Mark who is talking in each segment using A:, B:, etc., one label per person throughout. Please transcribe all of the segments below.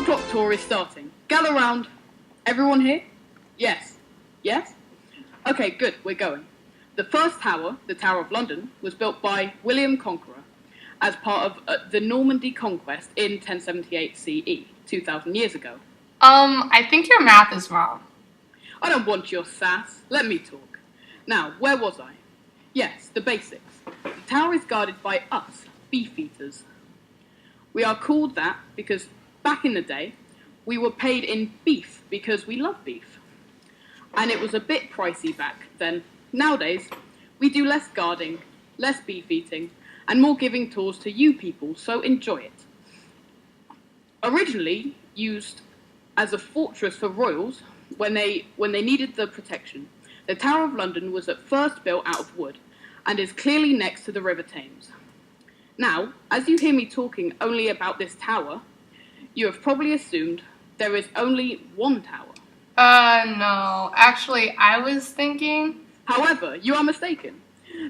A: o'clock tour is starting. Gather round. Everyone here? Yes. Yes? Okay, good, we're going. The first tower, the Tower of London, was built by William Conqueror as part of the Normandy conquest in 1078 CE, 2,000 years ago.
B: I think your math is wrong.
A: I don't want your sass. Let me talk. Now, where was I? Yes, the basics. The tower is guarded by us, beef-eaters. We are called that because back in the day, we were paid in beef because we love beef. And it was a bit pricey back then. Nowadays, we do less guarding, less beef eating, and more giving tours to you people, so enjoy it. Originally used as a fortress for royals when they needed the protection, the Tower of London was at first built out of wood and is clearly next to the River Thames. Now, as you hear me talking only about this tower, you have probably assumed there is only one tower.
B: No. Actually, I was thinking...
A: However, you are mistaken.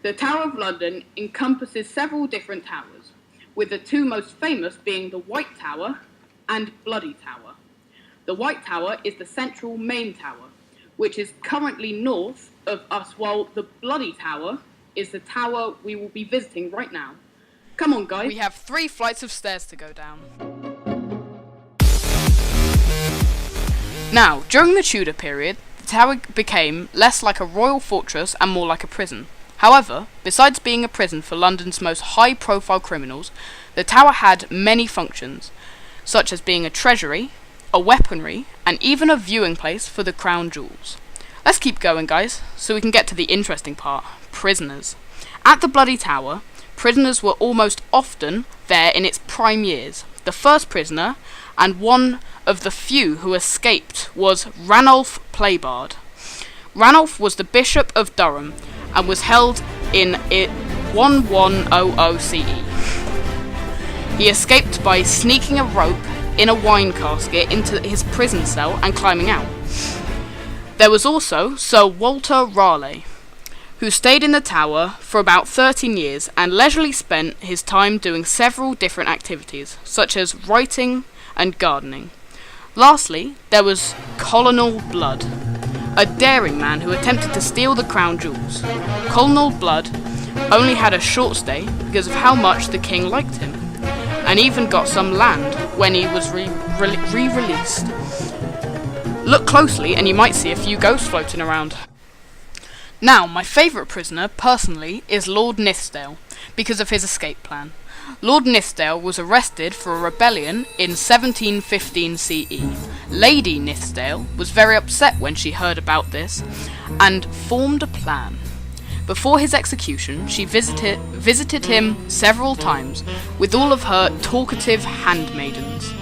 A: The Tower of London encompasses several different towers, with the two most famous being the White Tower and Bloody Tower. The White Tower is the central main tower, which is currently north of us, while the Bloody Tower is the tower we will be visiting right now. Come on, guys.
C: We have 3 flights of stairs to go down. Now, during the Tudor period, the tower became less like a royal fortress and more like a prison. However, besides being a prison for London's most high-profile criminals, the tower had many functions, such as being a treasury, a weaponry, and even a viewing place for the crown jewels. Let's keep going, guys, so we can get to the interesting part, prisoners. At the Bloody Tower, prisoners were almost often there in its prime years. The first prisoner, and one of the few who escaped, was Ranulph Playbard. Ranulph was the Bishop of Durham, and was held in 1100 CE. He escaped by sneaking a rope in a wine casket into his prison cell and climbing out. There was also Sir Walter Raleigh, who stayed in the tower for about 13 years and leisurely spent his time doing several different activities, such as writing and gardening. Lastly, there was Colonel Blood, a daring man who attempted to steal the crown jewels. Colonel Blood only had a short stay because of how much the king liked him, and even got some land when he was re-released. Look closely and you might see a few ghosts floating around. Now, my favourite prisoner, personally, is Lord Nithsdale, because of his escape plan. Lord Nithsdale was arrested for a rebellion in 1715 CE. Lady Nithsdale was very upset when she heard about this, and formed a plan. Before his execution, she visited him several times with all of her talkative handmaidens,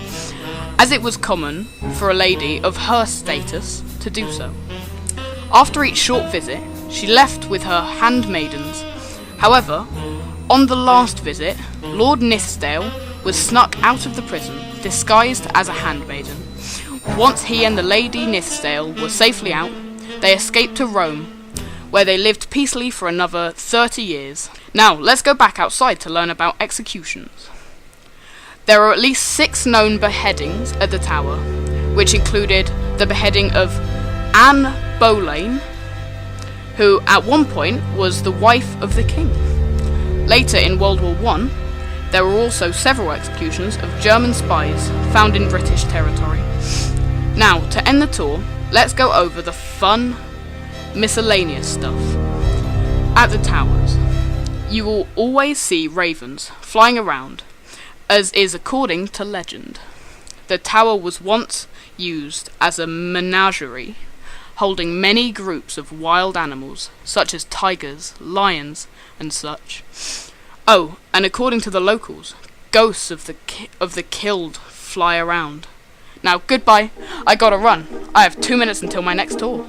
C: as it was common for a lady of her status to do so. After each short visit, she left with her handmaidens. However, on the last visit, Lord Nithsdale was snuck out of the prison, disguised as a handmaiden. Once he and the Lady Nithsdale were safely out, they escaped to Rome, where they lived peacefully for another 30 years. Now, let's go back outside to learn about executions. There are at least 6 known beheadings at the tower, which included the beheading of Anne Boleyn, who at one point was the wife of the king. Later in World War I, there were also several executions of German spies found in British territory. Now, to end the tour, let's go over the fun, miscellaneous stuff. At the towers, you will always see ravens flying around, as is according to legend. The tower was once used as a menagerie, holding many groups of wild animals, such as tigers, lions, and such. Oh, and according to the locals, ghosts of the killed fly around. Now, goodbye. I gotta run. I have 2 minutes until my next tour.